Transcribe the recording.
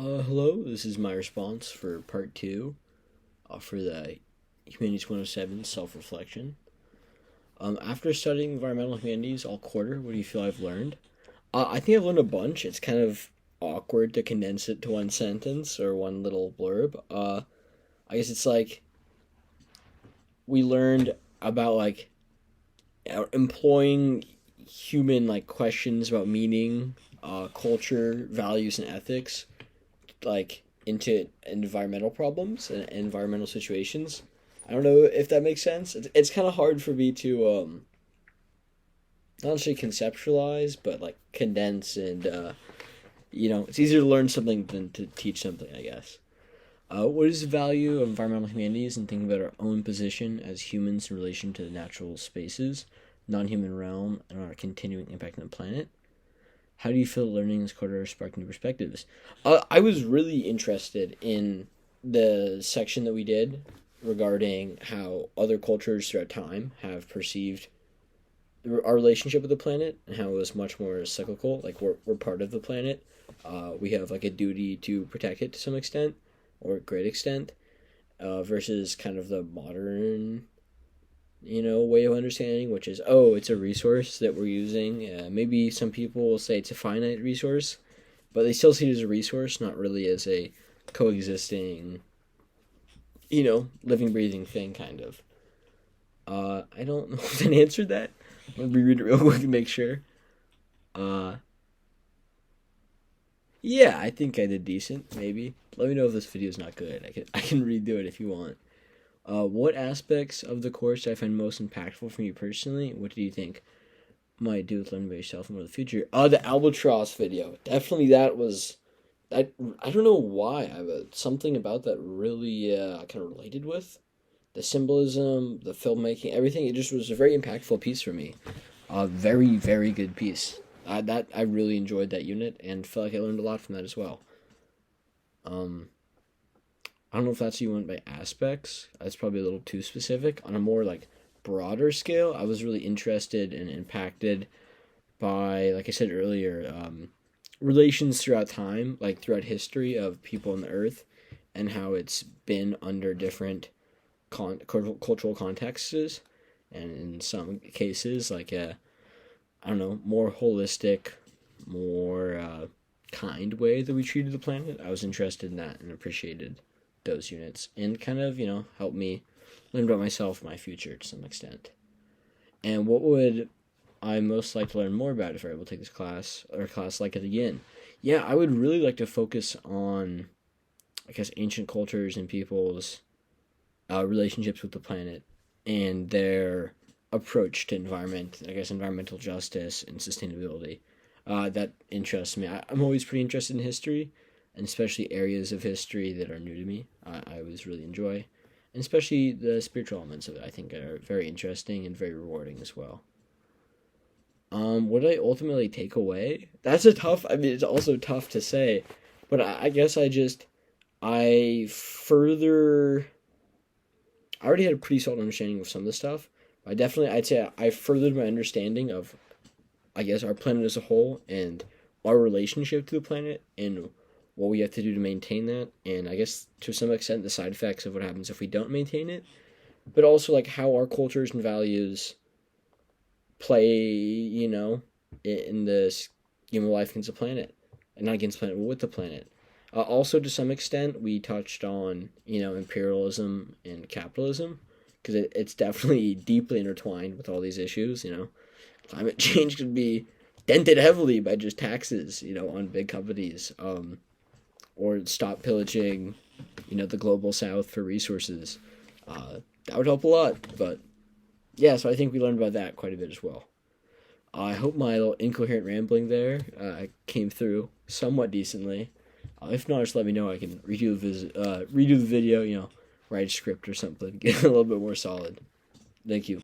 Hello, this is my response for part two for the Humanities 107 self reflection. After studying environmental humanities all quarter, what do you feel I've learned? I think I've learned a bunch. It's kind of awkward to condense it to one sentence or one little blurb. I guess it's like we learned about employing human questions about meaning, culture, values, and ethics into environmental problems and environmental situations. I don't know if that makes sense. It's kind of hard for me to not necessarily conceptualize, but condense and it's easier to learn something than to teach something, I guess. What is the value of environmental humanities and thinking about our own position as humans in relation to the natural spaces, non-human realm, and our continuing impact on the planet? How do you feel learning this quarter sparked new perspectives? I was really interested in the section that we did regarding how other cultures throughout time have perceived our relationship with the planet and how it was much more cyclical. Like we're part of the planet. We have a duty to protect it to some extent or a great extent, versus kind of the modern way of understanding, which is, oh, it's a resource that we're using. Maybe some people will say it's a finite resource, but they still see it as a resource, not really as a coexisting, living, breathing thing, kind of. I don't know if that answered that. Let me read it real quick to make sure. Uh, yeah, I think I did decent, maybe. Let me know if this video is not good. I can redo it if you want. What aspects of the course do I find most impactful for you personally? What do you think might do with learning about yourself and more the future? The albatross video. Definitely that was... I don't know why. I have something about that really kind of related with. The symbolism, the filmmaking, everything. It just was a very impactful piece for me. A very, very good piece. I really enjoyed that unit and felt like I learned a lot from that as well. I don't know if that's what you want by aspects. That's probably a little too specific. On a more broader scale, I was really interested and impacted by, like I said earlier, relations throughout time, throughout history of people on the earth, and how it's been under different cultural contexts, and in some cases, I don't know, more holistic, more kind way that we treated the planet. I was interested in that and appreciated those units and kind of, help me learn about myself and my future to some extent. And what would I most like to learn more about if I were able to take this class or a class like it again? Yeah, I would really like to focus on, I guess, ancient cultures and people's relationships with the planet and their approach to environment, I guess, environmental justice and sustainability. That interests me. I'm always pretty interested in history, and especially areas of history that are new to me. I always really enjoy, and especially the spiritual elements of it. I think are very interesting and very rewarding as well. What did I ultimately take away? That's a tough. I mean, it's also tough to say, but I guess I further. I already had a pretty solid understanding of some of the stuff. I'd say I furthered my understanding of, I guess, our planet as a whole and our relationship to the planet and what we have to do to maintain that, and I guess to some extent the side effects of what happens if we don't maintain it, but also how our cultures and values play, in this game of life against the planet, and not against the planet, but with the planet. Also, to some extent, we touched on, imperialism and capitalism, because it's definitely deeply intertwined with all these issues, Climate change could be dented heavily by just taxes, on big companies, or stop pillaging, the global south for resources. That would help a lot, but yeah, so I think we learned about that quite a bit as well. I hope my little incoherent rambling there came through somewhat decently. If not, just let me know. I can redo the video, write a script or something, get a little bit more solid. Thank you.